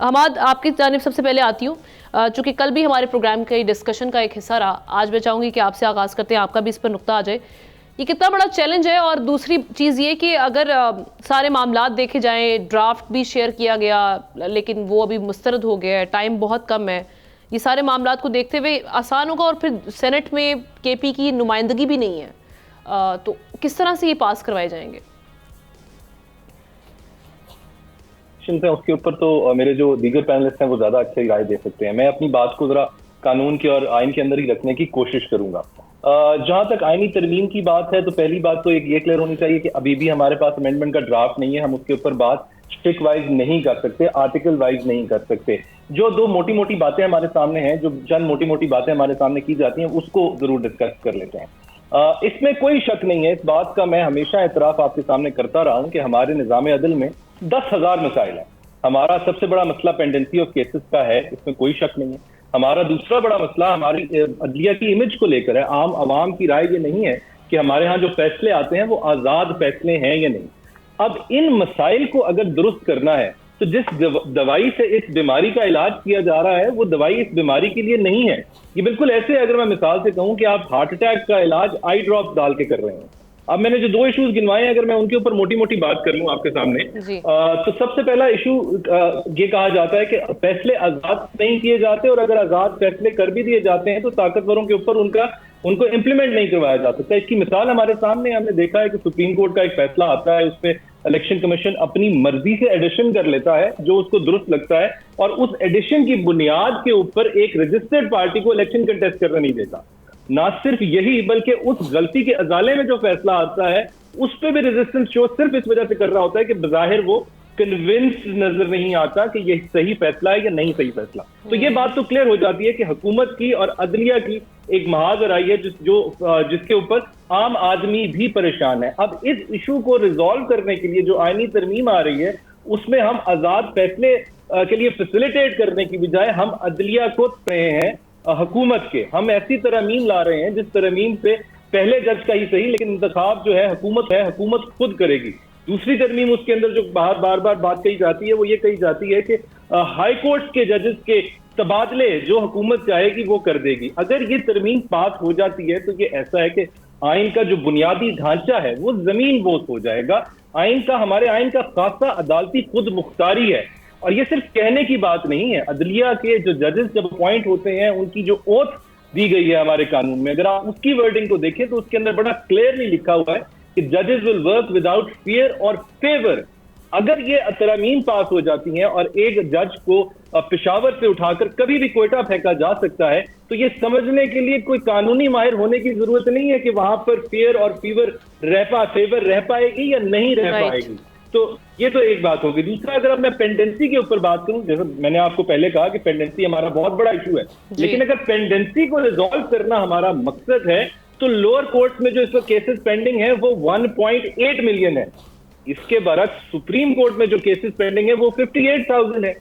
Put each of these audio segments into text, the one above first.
حماد آپ کی جانب سب سے پہلے آتی ہوں، چونکہ کل بھی ہمارے پروگرام کا ڈسکشن کا ایک حصہ رہا، آج میں چاہوں گی کہ آپ سے آغاز کرتے ہیں، آپ کا بھی اس پر نقطہ آ جائے. یہ کتنا بڑا چیلنج ہے، اور دوسری چیز یہ کہ اگر سارے معاملات دیکھے جائیں، ڈرافٹ بھی شیئر کیا گیا لیکن وہ ابھی مسترد ہو گیا ہے، ٹائم بہت کم ہے، یہ سارے معاملات کو دیکھتے ہوئے آسان ہوگا، اور پھر سینٹ میں کے پی کی نمائندگی بھی نہیں ہے، تو کس طرح سے یہ پاس کروائے جائیں گے؟ اس کے اوپر تو میرے جو دیگر پینلسٹ ہیں وہ زیادہ اچھی رائے دے سکتے ہیں. میں اپنی بات کو ذرا قانون کے اور آئین کے اندر ہی رکھنے کی کوشش کروں گا. جہاں تک آئینی ترمیم کی بات ہے تو پہلی بات تو یہ کلیئر ہونی چاہیے کہ ابھی بھی ہمارے پاس امینڈمنٹ کا ڈرافٹ نہیں ہے. ہم اس کے اوپر بات اسٹک وائز نہیں کر سکتے، آرٹیکل وائز نہیں کر سکتے. جو دو موٹی موٹی باتیں ہمارے سامنے ہیں، جو چند موٹی موٹی باتیں ہمارے سامنے کی جاتی ہیں، اس کو ضرور ڈسکس کر لیتے ہیں. اس میں کوئی شک نہیں ہے، اس بات کا میں ہمیشہ اعتراف آپ کے سامنے کرتا رہا ہوں کہ ہمارے نظام عدل میں 10,000 مسائل ہیں. ہمارا سب سے بڑا مسئلہ پینڈنسی آف کیسز کا ہے، اس میں کوئی شک نہیں ہے. ہمارا دوسرا بڑا مسئلہ ہماری عدلیہ کی امیج کو لے کر ہے. عام عوام کی رائے یہ نہیں ہے کہ ہمارے ہاں جو فیصلے آتے ہیں وہ آزاد فیصلے ہیں یا نہیں. اب ان مسائل کو اگر درست کرنا ہے تو جس دوائی سے اس بیماری کا علاج کیا جا رہا ہے وہ دوائی اس بیماری کے لیے نہیں ہے. یہ بالکل ایسے اگر میں مثال سے کہوں کہ آپ ہارٹ اٹیک کا علاج آئی ڈراپ ڈال کے کر رہے ہیں. اب میں نے جو دو ایشوز گنوائے ہیں، اگر میں ان کے اوپر موٹی موٹی بات کر لوں آپ کے سامنے، تو سب سے پہلا ایشو یہ کہا جاتا ہے کہ فیصلے آزاد نہیں کیے جاتے، اور اگر آزاد فیصلے کر بھی دیے جاتے ہیں تو طاقتوروں کے اوپر ان کو امپلیمنٹ نہیں کروایا جا سکتا. اس کی مثال ہمارے سامنے ہم نے دیکھا ہے کہ سپریم کورٹ کا ایک فیصلہ آتا ہے، اس پہ الیکشن کمیشن اپنی مرضی سے ایڈیشن کر لیتا ہے جو اس کو درست لگتا ہے، اور اس ایڈیشن کی بنیاد کے اوپر ایک رجسٹرڈ پارٹی کو الیکشن کنٹیسٹ کرنے نہیں دیتا. نہ صرف یہی بلکہ اس غلطی کے ازالے میں جو فیصلہ آتا ہے اس پہ بھی ریزسٹنس شو صرف اس وجہ سے کر رہا ہوتا ہے کہ بظاہر وہ کنونس نظر نہیں آتا کہ یہ صحیح فیصلہ ہے یا نہیں صحیح فیصلہ. تو یہ بات تو کلیئر ہو جاتی ہے کہ حکومت کی اور عدلیہ کی ایک محاذ آئی ہے جس کے اوپر عام آدمی بھی پریشان ہے. اب اس ایشو کو ریزالو کرنے کے لیے جو آئینی ترمیم آ رہی ہے اس میں ہم آزاد فیصلے کے لیے فیسیلیٹیٹ کرنے کی بجائے ہم عدلیہ کو رہے ہیں حکومت کے. ہم ایسی ترمیم لا رہے ہیں جس ترمیم سے پہلے جج کا ہی صحیح لیکن انتخاب جو ہے حکومت خود کرے گی. دوسری ترمیم اس کے اندر جو بار بار بات کہی جاتی ہے وہ یہ کہی جاتی ہے کہ ہائی کورٹ کے ججز کے تبادلے جو حکومت چاہے گی وہ کر دے گی. اگر یہ ترمیم پاس ہو جاتی ہے تو یہ ایسا ہے کہ آئین کا جو بنیادی ڈھانچہ ہے وہ زمین بوس ہو جائے گا. ہمارے آئین کا خاصہ عدالتی خود مختاری ہے، اور یہ صرف کہنے کی بات نہیں ہے. عدلیہ کے جو ججز جب اپوائنٹ ہوتے ہیں ان کی جو اوتھ دی گئی ہے ہمارے قانون میں، اگر آپ اس کی ورڈنگ کو دیکھیں تو اس کے اندر بڑا کلیئرلی لکھا ہوا ہے کہ ججز ول ورک وداؤٹ فیئر اور فیور. اگر یہ ترامین پاس ہو جاتی ہیں اور ایک جج کو پشاور سے اٹھا کر کبھی بھی کوئٹہ پھینکا جا سکتا ہے تو یہ سمجھنے کے لیے کوئی قانونی ماہر ہونے کی ضرورت نہیں ہے کہ وہاں پر فیئر اور فیور رہ پائے گی یا نہیں رہ پائے گی. تو یہ تو ایک بات ہوگی. دوسرا اگر اب میں پینڈنسی کے اوپر بات کروں، جیسے میں نے آپ کو پہلے کہا کہ پینڈنسی ہمارا بہت بڑا ایشو ہے، لیکن اگر پینڈنسی کو ریزالو کرنا ہمارا مقصد ہے تو لوور کورٹس میں جو اس وقت کیسز پینڈنگ ہیں وہ 1.8 ملین ہے. اس کے برعکس سپریم کورٹ میں جو کیسز پینڈنگ ہے وہ 58,000 ہے.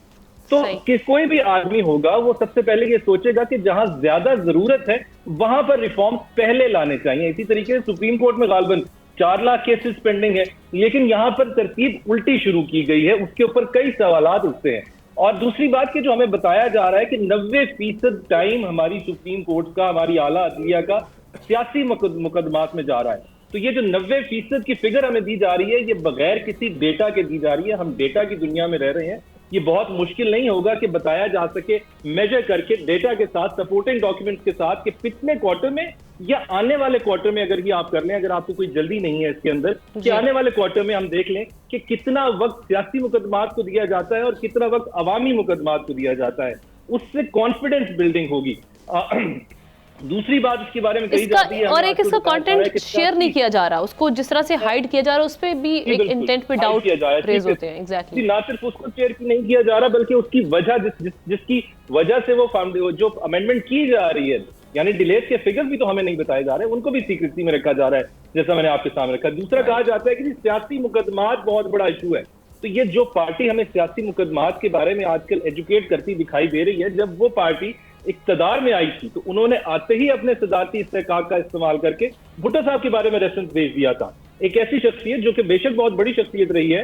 تو کوئی بھی آدمی ہوگا وہ سب سے پہلے یہ سوچے گا کہ جہاں زیادہ ضرورت ہے وہاں پر ریفارمز پہلے لانے چاہیے. اسی طریقے سے سپریم کورٹ میں غالباً 4 لاکھ کیسز پینڈنگ ہے، لیکن یہاں پر ترتیب الٹی شروع کی گئی ہے، اس کے اوپر کئی سوالات اٹھتے ہیں. اور دوسری بات کہ جو ہمیں بتایا جا رہا ہے کہ 90% ٹائم ہماری سپریم کورٹ کا، ہماری اعلیٰ عدلیہ کا سیاسی مقدمات میں جا رہا ہے. تو یہ جو 90% کی فگر ہمیں دی جا رہی ہے یہ بغیر کسی ڈیٹا کے دی جا رہی ہے. ہم ڈیٹا کی دنیا میں رہ رہے ہیں. یہ بہت مشکل نہیں ہوگا کہ بتایا جا سکے میجر کر کے ڈیٹا کے ساتھ، سپورٹنگ ڈاکیومنٹس کے ساتھ، کہ پچھلے کوارٹر میں یا آنے والے کوارٹر میں، اگر یہ آپ کر لیں، اگر آپ کو کوئی جلدی نہیں ہے اس کے اندر، کہ آنے والے کوارٹر میں ہم دیکھ لیں کہ کتنا وقت سیاسی مقدمات کو دیا جاتا ہے اور کتنا وقت عوامی مقدمات کو دیا جاتا ہے. اس سے کانفیڈنس بلڈنگ ہوگی. دوسری بات اس کے بارے میں کہی جاتی ہے، اور ایک اس کا کانٹینٹ شیئر نہیں کیا جا رہا، اس کو جس طرح سے ہائیڈ کیا جا رہا ہے اس پہ بھی ایک انٹینٹ پہ ڈاؤٹ ریز ہوتے ہیں. ایگزیکٹلی نہ صرف اس کو شیئر نہیں کیا جا رہا بلکہ اس کی وجہ جس کی وجہ سے وہ جو امینڈمنٹ کی جا رہی ہے، یعنی ڈیلیز کے فگر بھی تو ہمیں نہیں بتائے جا رہے، ان کو بھی سیکریسی میں رکھا جا رہا ہے جیسا میں نے آپ کے سامنے رکھا. دوسرا کہا جاتا ہے کہ سیاسی مقدمات بہت بڑا ایشو ہے. تو یہ جو پارٹی ہمیں سیاسی مقدمات کے بارے میں آج کل ایجوکیٹ کرتی دکھائی دے رہی ہے، جب وہ پارٹی اقتدار میں آئی تھی تو انہوں نے آتے ہی اپنے صدارتی استحقاق کا استعمال کر کے بھٹو صاحب کے بارے میں ریفرنس بھیج دیا تھا. ایک ایسی شخصیت جو کہ بے شک بہت بڑی شخصیت رہی ہے،